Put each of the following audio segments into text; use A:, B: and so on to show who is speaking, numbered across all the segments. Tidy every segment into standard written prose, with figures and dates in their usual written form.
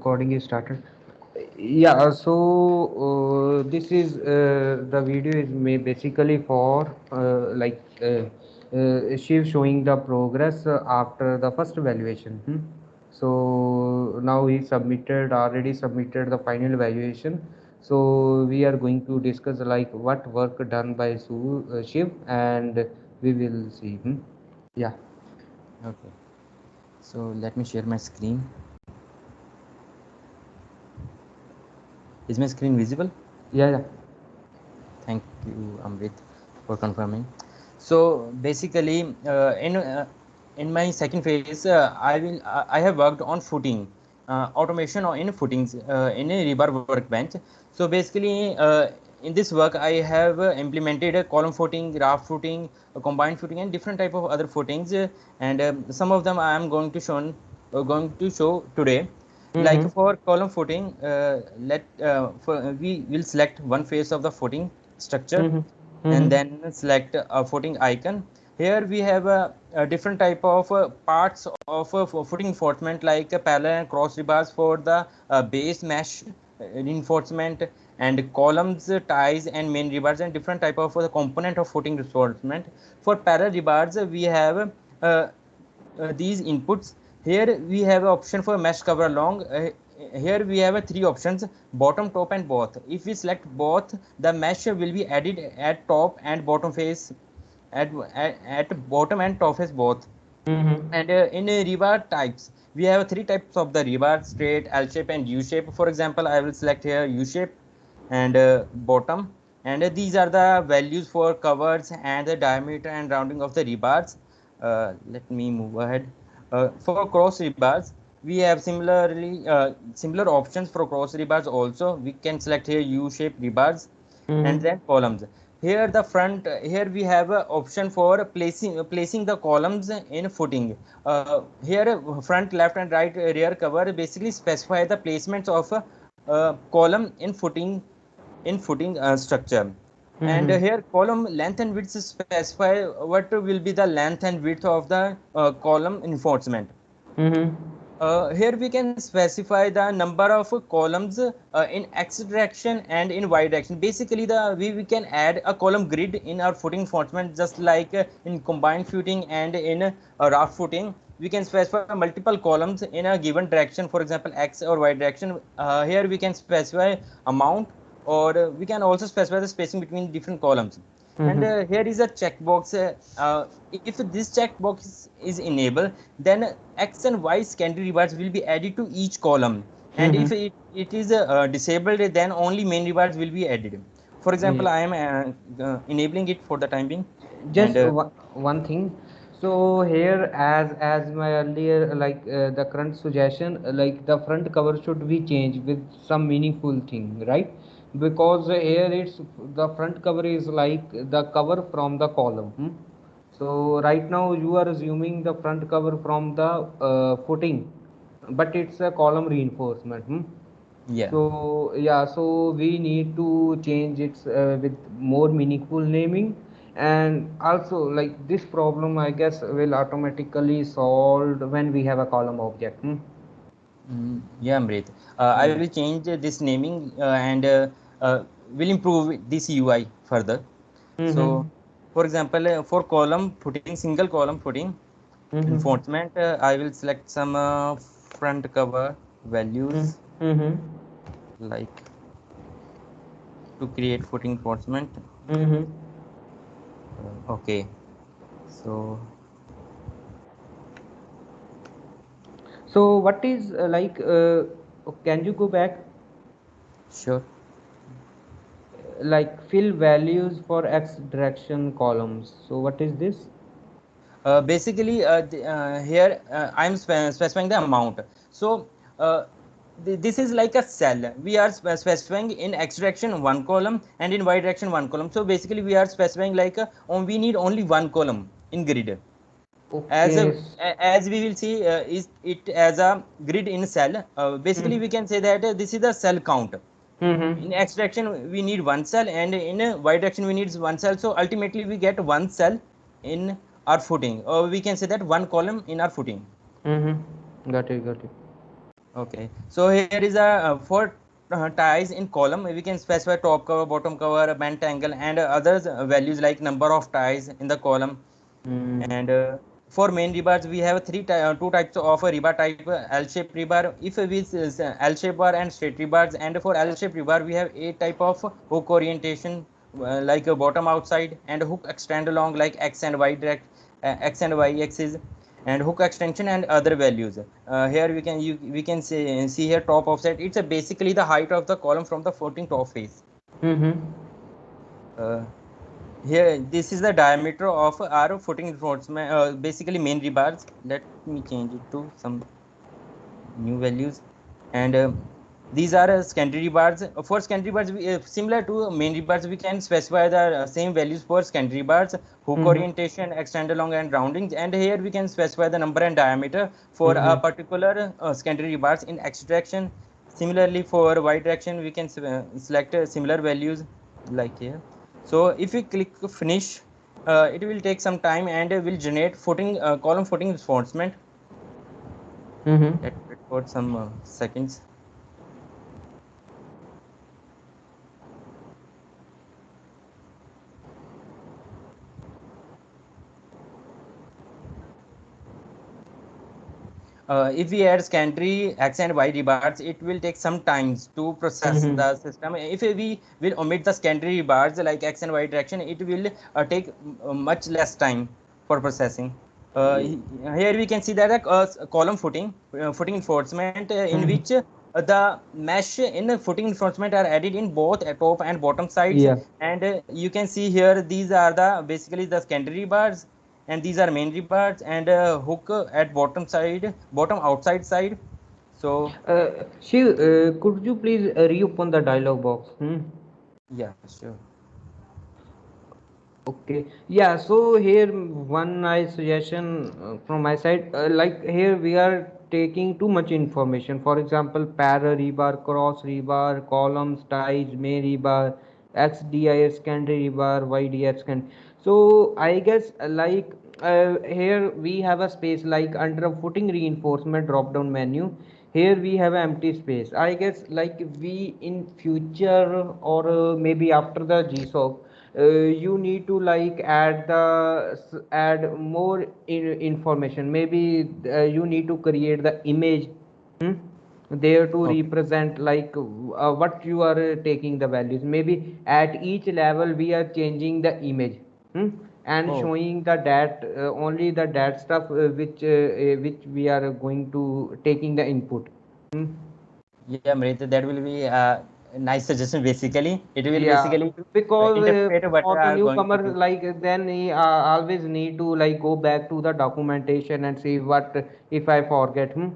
A: Recording is started. Yeah, so this is the video is made basically for Shiv showing the progress after the first evaluation. So now he already submitted the final evaluation. So we are going to discuss like what work done by Shiv, and we will see. Yeah,
B: Okay, so let me share my screen. Is my screen visible?
A: yeah, yeah.
B: Thank you, Amrit, for confirming. So basically, in my second phase, I have worked on footing automation or in footings in a rebar workbench. So basically, in this work, I have implemented a column footing, raft footing, a combined footing, and different type of other footings. And some of them I am going to show today. Like
A: Mm-hmm.
B: for column footing, we will select one face of the footing structure
A: Mm-hmm.
B: and
A: Mm-hmm.
B: then select a footing icon. Here we have a different type of parts of footing reinforcement, like parallel and cross rebars for the base mesh reinforcement, and columns, ties, and main rebars, and different type of the component of footing reinforcement. For parallel rebars, we have these inputs. Here we have an option for mesh cover along. Here we have three options: bottom, top, and both. If we select both, the mesh will be added at top and bottom face, at bottom and top face both.
A: Mm-hmm.
B: And in rebar types, we have three types of the rebar: straight, L shape, and U shape. For example, I will select here U shape and bottom. And these are the values for covers and the diameter and rounding of the rebars. Let me move ahead. For cross rebars, we have similar options for cross rebars also. We can select here U shape rebars and
A: Mm-hmm.
B: then columns. Here the front, here we have a option for placing the columns in footing. Here front, left, and right rear cover basically specify the placements of a column in footing structure. And
A: Mm-hmm.
B: here column length and width specify what will be the length and width of the column reinforcement.
A: Mm-hmm.
B: Here we can specify the number of columns in x direction and in y direction. Basically, we can add a column grid in our footing reinforcement, just like in combined footing and in raft footing. We can specify multiple columns in a given direction, for example, x or y direction. Here we can specify amount, or we can also specify the spacing between different columns. And
A: Mm-hmm.
B: here is a checkbox. If this checkbox is enabled, then x and y secondary rebars will be added to each column. And if
A: Mm-hmm.
B: it is disabled, then only main rebars will be added. For example,
A: Yeah.
B: I am enabling it for the time being. And
A: Just one thing. So here, as my earlier the current suggestion, like the front cover should be changed with some meaningful thing, right? Because here it's the front cover is like the cover from the column. So right now you are assuming the front cover from the footing, but it's a column reinforcement.
B: yeah.
A: So yeah, so we need to change it with more meaningful naming, and also like this problem I guess will automatically solved when we have a column object.
B: Yeah, Amrit. I
A: Yeah.
B: will change this naming and will improve this UI further. So,
A: Mm-hmm.
B: for example, for column footing, single column footing
A: Mm-hmm.
B: reinforcement, I will select some front cover values,
A: Mm-hmm.
B: like to create footing reinforcement.
A: Mm-hmm.
B: Okay, so
A: So what is can you go back,
B: sure.
A: like fill values for x direction columns? So what is this?
B: Basically, here I'm specifying the amount. So uh, this is like a cell. We are specifying in x direction one column and in y direction one column. So basically, we are specifying like we need only one column in grid. As
A: Okay.
B: as we will see, is it as a grid in cell. Basically, we can say that this is the cell count.
A: Mm-hmm.
B: In x direction we need one cell, and in y direction we need one cell. So ultimately we get one cell in our footing, or we can say that one column in our footing.
A: Mm-hmm. Got it. Got it.
B: Okay, so here is a for ties in column. We can specify top cover, bottom cover, bent angle, and others values like number of ties in the column.
A: Mm.
B: And for main rebars, we have two types of a rebar type: L-shaped rebar. If we L-shaped bar and straight rebars, and for L-shaped rebar, we have a type of hook orientation, like a bottom outside, and hook extend along like X and Y direct, X and Y axis, and hook extension and other values. Here we can see here top offset. It's basically the height of the column from the floating top face.
A: Mm-hmm.
B: Uh, Here, this is the diameter of our footing reinforcement, basically main rebars. Let me change it to some new values. And these are secondary bars. For secondary bars, similar to main rebars, we can specify the same values for secondary bars: hook
A: Mm-hmm.
B: orientation, extend along, and roundings. And here we can specify the number and diameter for a
A: Mm-hmm.
B: particular secondary bars in X direction. Similarly, for Y direction, we can select similar values like here. So if we click finish, it will take some time and will generate footing column footing reinforcement.
A: Mm-hmm.
B: Let's wait for some seconds. If we add secondary X and Y rebars, it will take some times to process
A: Mm-hmm.
B: the system. If we will omit the secondary rebars like X and Y direction, it will take much less time for processing. Here we can see that a column footing enforcement in
A: Mm-hmm.
B: which the mesh in the footing enforcement are added in both top and bottom sides,
A: Yeah.
B: and you can see here these are the basically the secondary bars, and these are main rebars, and hook at bottom outside side. So
A: Shiv, could you please reopen the dialog box? Hmm?
B: yeah, sure.
A: Okay. Yeah. So here one nice suggestion from my side. Like here we are taking too much information. For example, para rebar, cross rebar, columns, ties, main rebar, XDIS secondary rebar, YDS secondary. So I guess here we have a space like under a footing reinforcement drop down menu. Here we have an empty space. I guess like we in future or maybe after the GSOC, you need to like add more information. Maybe you need to create the image, hmm, there to
B: Okay.
A: represent like what you are taking the values. Maybe at each level we are changing the image, hmm, and
B: Oh,
A: showing the dat only the dat stuff which we are going to taking the input. Hmm.
B: yeah, Mrit, that will be a nice suggestion. Basically, it will
A: Yeah,
B: basically
A: because
B: interpret what we
A: for the
B: are going to
A: newcomers,
B: do.
A: like then he always need to like go back to the documentation and see what if I forget. Hmm?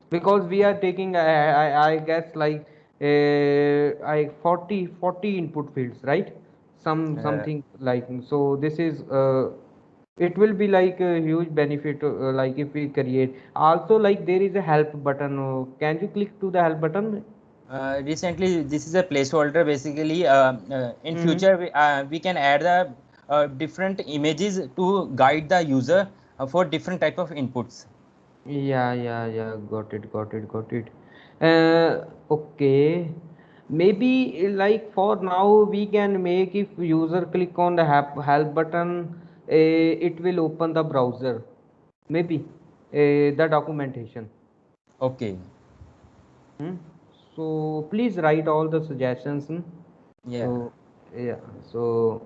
A: Because we are taking, I guess like I 40 input fields, right?
B: Uh,
A: Something like so. This is it will be like a huge benefit like if we create. Also, like there is a help button. Can you click to the help button?
B: Recently, this is a placeholder. Basically, in
A: Mm-hmm.
B: future, we can add the different images to guide the user for different type of inputs.
A: Yeah, yeah, yeah. Got it, got it, got it. Okay. Maybe like for now we can make if user click on the help button, it will open the browser. Maybe the documentation.
B: Okay.
A: Hmm? So please write all the suggestions. Hmm?
B: Yeah.
A: So yeah. So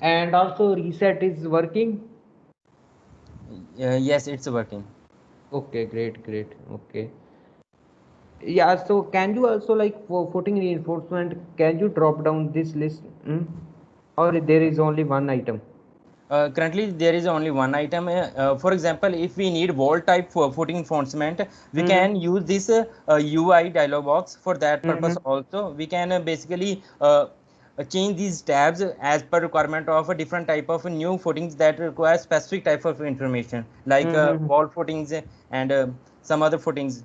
A: and also reset is working.
B: Yes, it's working.
A: Okay, great, great. Okay. Yeah, so can you also like for footing reinforcement, can you drop down this list? Hmm? Or there is only one item?
B: Currently, there is only one item. For example, if we need wall type for footing enforcement, we
A: Mm-hmm.
B: can use this UI dialog box for that
A: Mm-hmm.
B: purpose. Also, we can basically change these tabs as per requirement of a different type of new footings that require specific type of information, like
A: Mm-hmm.
B: wall footings and some other footings.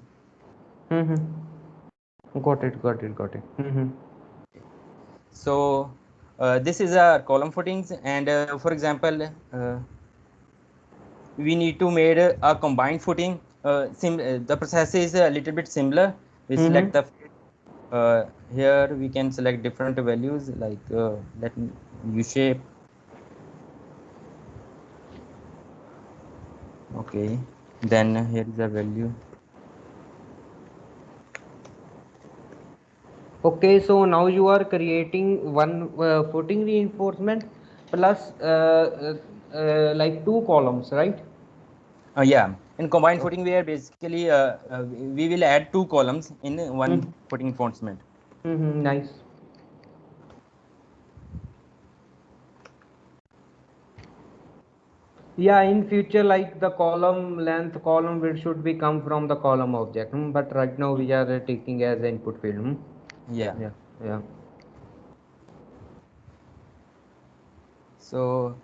A: Mm-hmm. Got it, got it, got it. Mm-hmm.
B: So this is a column footings, and for example, we need to make a combined footing. the process is a little bit similar. We select the here we can select different values like let me U shape. Okay, then here is a value.
A: Okay, so now you are creating one footing reinforcement plus like two columns, right?
B: Yeah, in combined
A: Oh,
B: footing we are basically we will add two columns in one
A: mm-hmm.
B: footing reinforcement.
A: Mm-hmm, nice. Yeah, in future, like the column length, column width should be come from the column object. But right now we are taking as input field.
B: Yeah.
A: Yeah, yeah.
B: So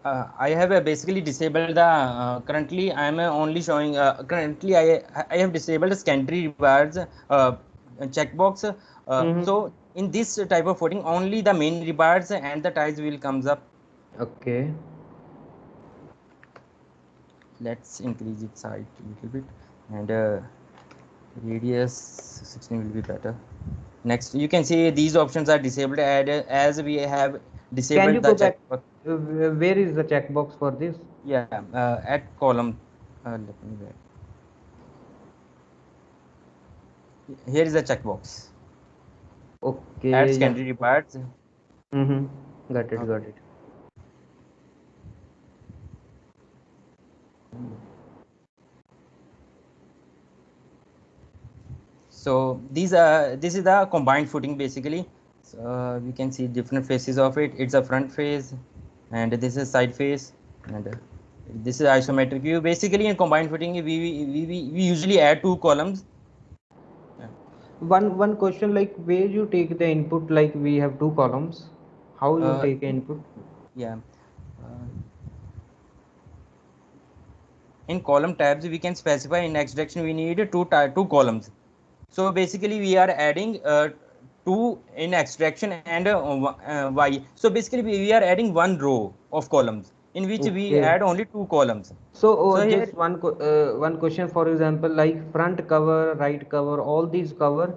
B: I have basically disabled the currently I am only showing currently I have disabled the secondary rewards checkbox.
A: Mm-hmm.
B: So in this type of footing only the main rewards and the ties will comes up.
A: Okay.
B: Let's increase its height a little bit and radius 16 will be better. Next you can see these options are disabled as we have
A: Can you
B: disabled the
A: go back?
B: checkbox.
A: Where is the checkbox for this?
B: Yeah, at column. Let me wait. Here is a checkbox. Add
A: Okay, yeah.
B: secondary parts.
A: Mm-hmm. Got it, got
B: Okay.
A: it.
B: So these are this is the combined footing basically. So we can see different faces of it. It's a front face, and this is side face, and this is isometric view. Basically, in combined footing, we usually add two columns. Yeah.
A: One question, like where you take the input, like we have two columns. How you
B: Uh,
A: take input?
B: yeah. Uh, in column tabs, we can specify in X direction we need two columns. So basically, we are adding two in extraction and y. So basically, we are adding one row of columns in which we
A: Okay.
B: add only two columns.
A: So
B: So here,
A: just one question, for example, like front cover, right cover, all these cover,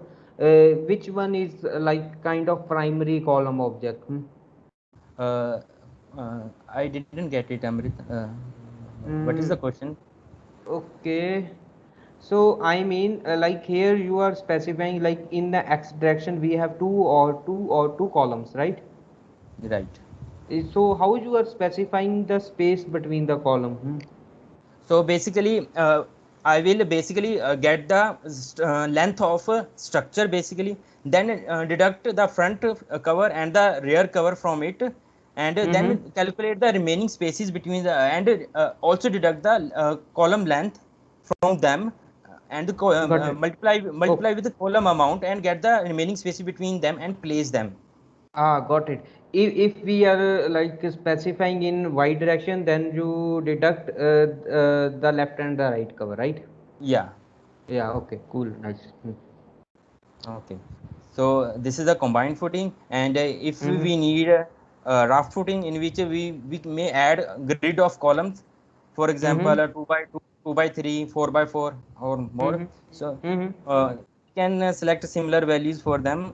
A: which one is like kind of primary column object?
B: uh, I didn't get it, Amrit. What is the
A: Mm,
B: question?
A: okay. So I mean, like here you are specifying like in the x direction we have two columns, right?
B: Right.
A: So how you are specifying the space between the column?
B: So basically, I will basically get the length of structure basically, then deduct the front cover and the rear cover from it, and
A: Mm-hmm.
B: then calculate the remaining spaces between the and also deduct the column length from them, and
A: Got it. Oh,
B: multiply with the column amount and get the remaining spaces between them and place them.
A: got it. If we are like specifying in y direction, then you deduct the left and the right cover, right?
B: Yeah.
A: Yeah. Okay. Cool. Nice.
B: Okay, so this is a combined footing, and if
A: Mm-hmm.
B: we need a raft footing in which we may add a grid of columns, for example,
A: Mm-hmm.
B: a 2 by 2, 2 by 3, 4 by 4, or more.
A: Mm-hmm.
B: So
A: Mm-hmm.
B: we can select similar values for them.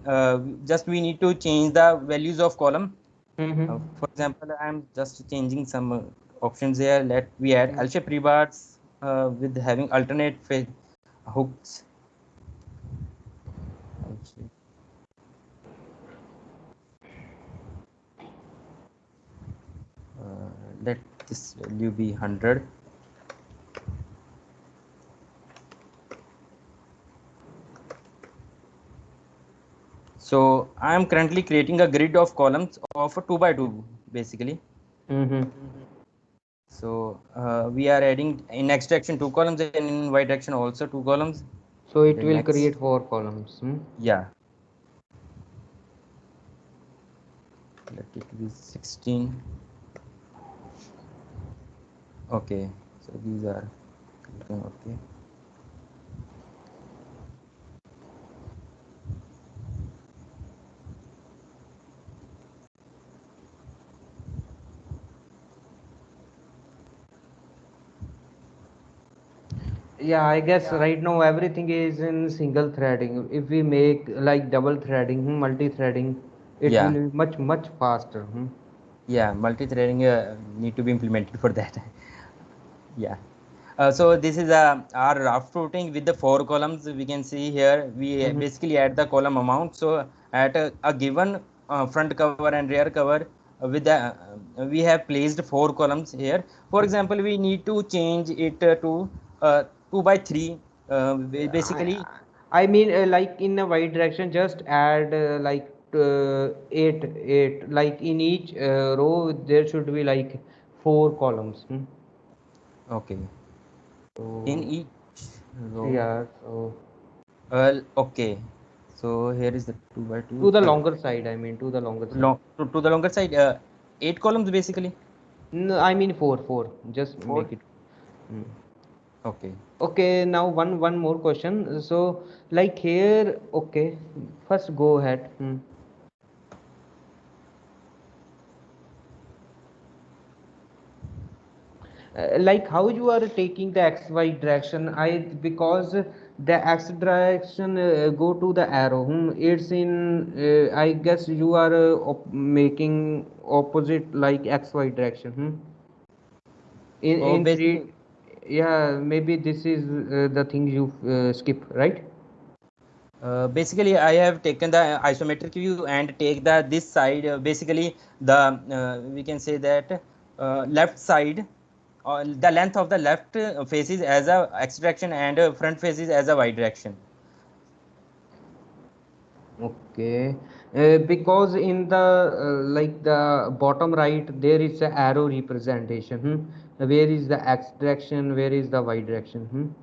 B: Just we need to change the values of column.
A: Mm-hmm.
B: For example, I'm just changing some options here. Let we add L-shape rebars with having alternate hooks. Let this value be 100. So I am currently creating a grid of columns of a 2 by 2 basically.
A: Mm-hmm.
B: So we are adding in x direction two columns and in y direction also two columns.
A: So it
B: The
A: will
B: next,
A: create four columns.
B: yeah, let it be 16. Okay, so these are okay.
A: Yeah, I guess right now everything is in single threading. If we make like double threading, multi-threading, it will
B: Yeah,
A: be much faster.
B: yeah, multi-threading need to be implemented for that. Yeah. So this is our raft routing with the four columns. We can see here we
A: Mm-hmm.
B: basically add the column amount. So at a given front cover and rear cover with the we have placed four columns here. For example, we need to change it to 2 by 3. Basically,
A: I, I mean, like in a y direction, just add like eight. Like in each row, there should be like four columns.
B: okay. In
A: So
B: each row,
A: yeah, so
B: okay. So here is the 2 by 2.
A: to the longer side. I mean, to the longer side.
B: Long to the longer side, eight columns basically.
A: No, I mean four. Just
B: Four.
A: make it. Mm.
B: Okay.
A: Okay, now one more question. So like here, okay, first go ahead. Like how you are taking the xy direction, I because the x direction go to the arrow. It's in I guess you are making opposite like xy direction. In
B: Basically,
A: three. Yeah, maybe this is the thing you skip, right?
B: basically, I have taken the isometric view and take the this side. Basically, the we can say that left side, the length of the left faces as a x direction and front faces as a y direction.
A: Okay, because in the like the bottom right there is a arrow representation. Where is the x direction? Where is the y direction?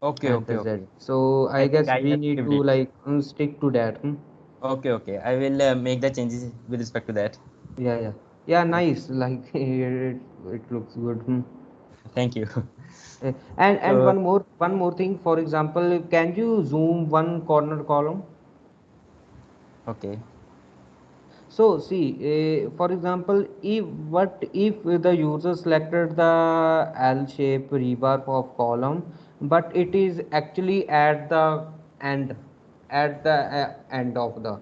B: Okay,
A: And
B: okay,
A: the z.
B: okay.
A: So
B: I
A: I
B: think
A: guess
B: I
A: we
B: have
A: need
B: skipped
A: to
B: it.
A: like stick to that.
B: Okay, okay. I will make the changes with respect to that.
A: Yeah, yeah, yeah.
B: Okay.
A: Nice. Like it looks good.
B: Thank you.
A: And
B: So,
A: one more thing. For example, can you zoom one corner column?
B: okay.
A: So see, for example, if the user selected the L-shape rebar of column, but it is actually end, at the end of the.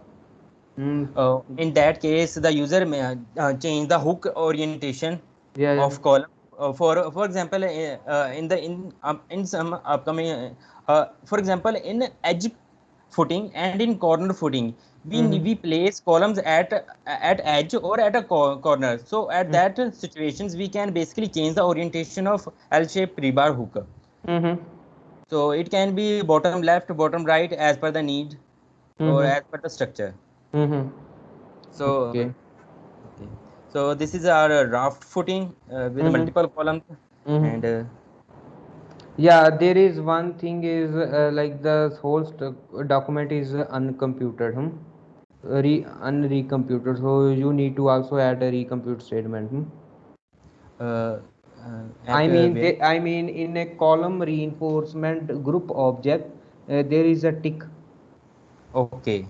A: Mm,
B: In that case, the user may change the hook orientation
A: yeah, yeah.
B: of column. For example, in some upcoming, for example, in edge footing and in corner footing,
A: Mm-hmm.
B: we place columns at edge or at a corner. So at that situations, we can basically change the orientation of L-shaped rebar hook.
A: Mm-hmm.
B: So it can be bottom left, bottom right as per the need or
A: Mm-hmm.
B: as per the structure.
A: Mm-hmm.
B: So
A: Okay.
B: okay, so this is our raft footing with
A: Mm-hmm.
B: multiple columns, and
A: Mm-hmm. Yeah, there is one thing is like the whole document is uncomputed, unrecomputed. So you need to also add a recompute statement.
B: uh, at where?
A: I mean in a column reinforcement group object, there is a tick.
B: Okay,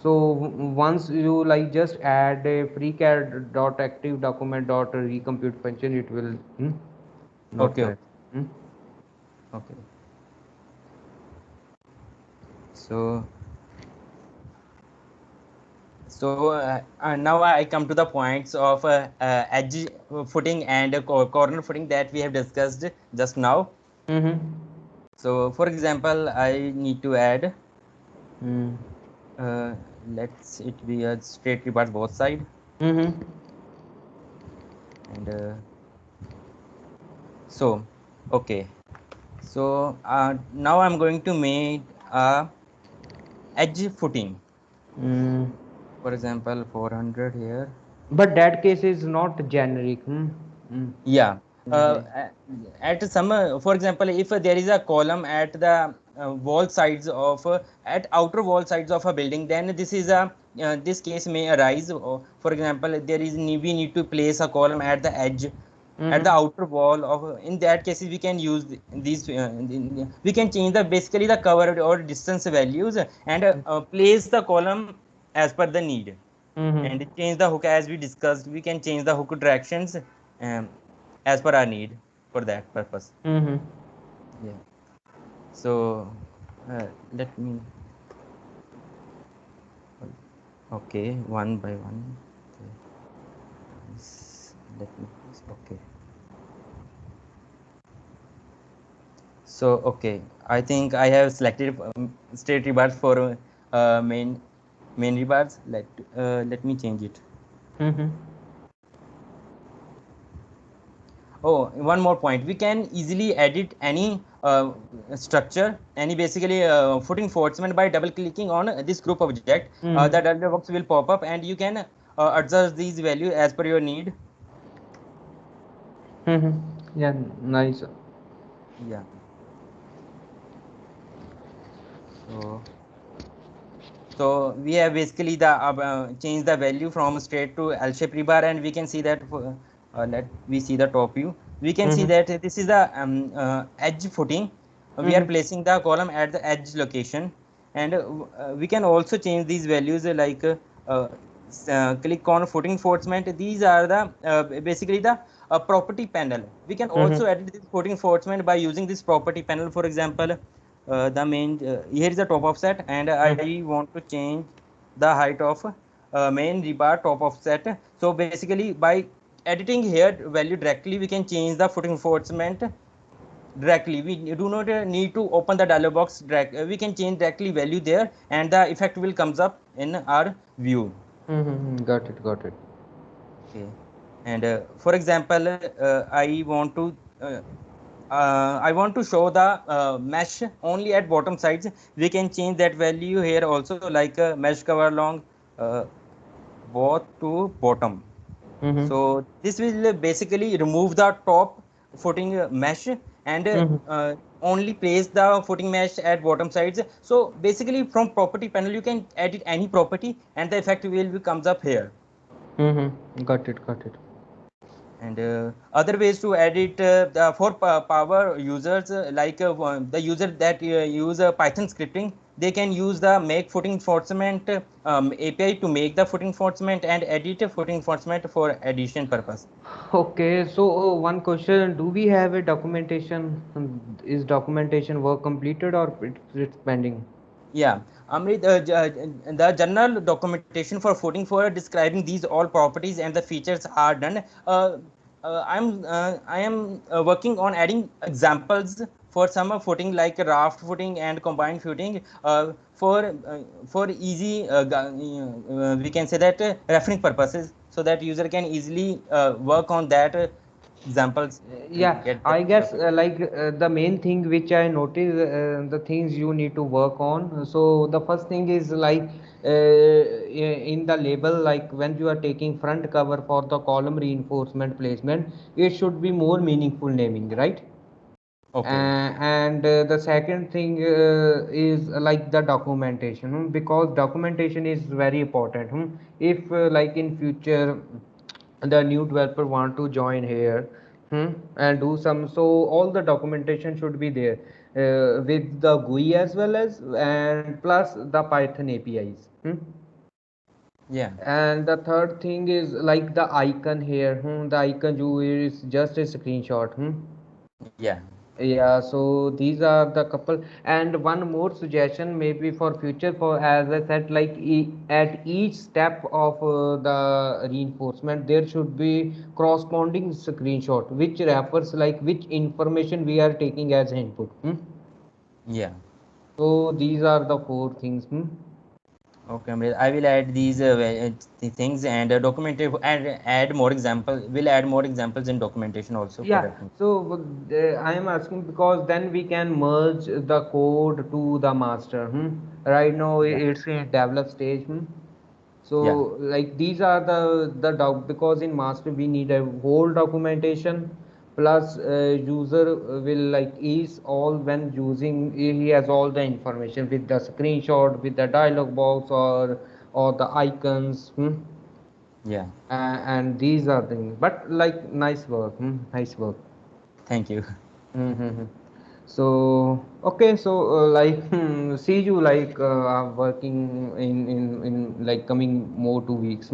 A: So once you like just add a freecad dot active document dot recompute function, it will not
B: okay,
A: correct.
B: okay, okay. So now I come to the points of edge footing and corner footing that we have discussed just now.
A: Mm-hmm.
B: So for example, I need to add.
A: Mm.
B: Uh, let's it be a straight rebars both side,
A: Mm-hmm.
B: and so okay. So now I'm going to make a edge footing.
A: Mm.
B: For example, 400 here.
A: But that case is not generic.
B: Yeah. Uh,
A: Mm-hmm.
B: a- at some, for example, if there is a column at the wall sides of at outer wall sides of a building, then this case may arise. For example, we need to place a column at the edge, at the
A: Mm-hmm.
B: outer wall of. In that cases, we can use these. We can change the basically the cover or distance values and place the column as per the need
A: Mm-hmm.
B: and change the hook as we discussed. We can change the hook directions um, as per our need. for that purpose.
A: Mm-hmm.
B: Yeah. So let me. Okay, one by one. Okay. Let me. Okay. So okay, I think I have selected state rebars for main rebars. Let me change it.
A: Mm-hmm.
B: Oh, one more point. We can easily edit any structure, any basically footing enforcement by double clicking on this group object. The
A: Mm-hmm.
B: dialog box will pop up, and you can adjust these values as per your need.
A: Mm-hmm. Yeah, nice.
B: Yeah. So we have basically the change the value from straight to L-shaped rebar, and we can see that let we see the top view. We can see
A: Mm-hmm.
B: that this is the edge footing. We are
A: Mm-hmm.
B: placing the column at the edge location, and we can also change these values click on footing enforcement. These are the basically the property panel. We can also
A: Mm-hmm.
B: edit this footing enforcement by using this property panel. For example, the main here is the top offset, and I want to change the height of main rebar top offset. So basically by editing here value directly, we can change the footing enforcement directly. We do not need to open the dialog box direct. We can change directly value there, and the effect will comes up in our view.
A: Mm-hmm. Got it, got it.
B: Okay. And for example, I want to show the mesh only at bottom sides. We can change that value here also, like mesh cover along uh, both to bottom.
A: Mm-hmm.
B: So this will basically remove the top footing mesh, and
A: Mm-hmm.
B: only place the footing mesh at bottom sides. So basically from property panel you can edit any property, and the effect will be comes up here.
A: Mm-hmm. Got it, got it.
B: And other ways to edit for power users, the user that use Python scripting, they can use the make footing enforcement API to make the footing enforcement and edit a footing enforcement for addition purpose.
A: Okay, so one question, do we have a documentation? Is documentation work completed or it's pending?
B: Yeah, Amrit, the general documentation for footing for describing these all properties and the features are done. I am working on adding examples for some footing like raft footing and combined footing for easy we can say that referring purposes, so that user can easily work on that examples and
A: Yeah,
B: get that
A: I guess
B: perfect.
A: the main thing which I noticed, the things you need to work on. So the first thing is like in the label, like when you are taking front cover for the column reinforcement placement, it should be more meaningful naming, right?
B: Okay.
A: And the second thing is like the documentation, because documentation is very important. If like in future the new developer want to join here, and do some, so all the documentation should be there with the GUI as well as, and plus the Python APIs.
B: Yeah.
A: And the third thing is like the icon here. The icon you is just a screenshot.
B: Yeah.
A: Yeah, so these are the couple, and one more suggestion maybe for future, for as I said, like at each step of the reinforcement there should be corresponding screenshot which refers like which information we are taking as input.
B: Yeah.
A: So these are the four things.
B: Okay, Amrit. I will add these things and document it and add more example. We'll add more examples in documentation also for
A: Yeah,
B: reference.
A: so I am asking because then we can merge the code to the master. Right now
B: Yeah.
A: it's in develop stage. So
B: Yeah.
A: like these are the doc, because in master we need a whole documentation, plus user will like ease all when using, he has all the information with the screenshot, with the dialog box, or the icons.
B: Yeah.
A: And these are things, but like nice work. Nice work.
B: Thank you.
A: Mm-hmm. So okay, so see you like working in like coming more 2 weeks.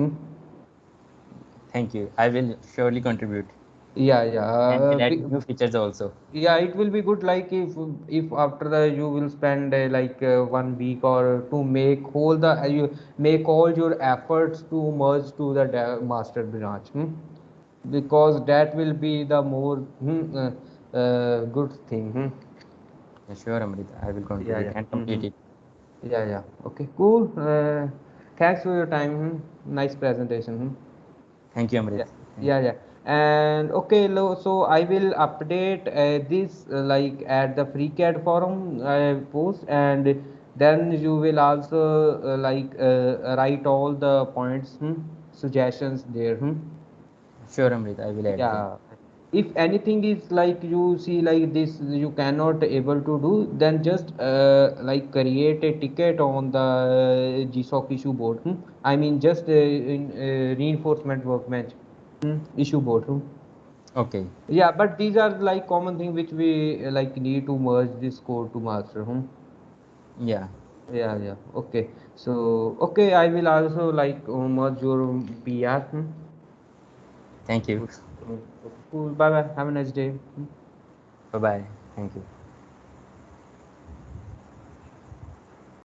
B: Thank you. I will surely contribute. and
A: yeah.
B: will add new features also.
A: Yeah, it will be good like if after the you will spend 1 week or to make whole the you make all your efforts to merge to the master branch, because that will be the more good thing.
B: Yeah, sure, Amrit. I will going to
A: Yeah,
B: do it
A: yeah.
B: and complete it.
A: Yeah, yeah. Okay, cool. Thanks for your time. Nice presentation.
B: Thank you, Amrit.
A: Yeah,
B: Thank
A: yeah,
B: you.
A: yeah. And okay, so I will update this like at the FreeCAD forum post, and then you will also write all the points, suggestions there.
B: Sure, Amrit. I will add them.
A: Yeah. If anything is like you see like this you cannot able to do, then just create a ticket on the GSOC issue board. I mean just in reinforcement workbench issue board.
B: Okay.
A: Yeah, but these are like common thing which we need to merge this code to master.
B: Yeah.
A: Yeah, yeah. Okay. So okay, I will also merge your PR.
B: Thank you.
A: Cool. Okay, cool. Bye bye. Have a nice day.
B: Bye bye. Thank you.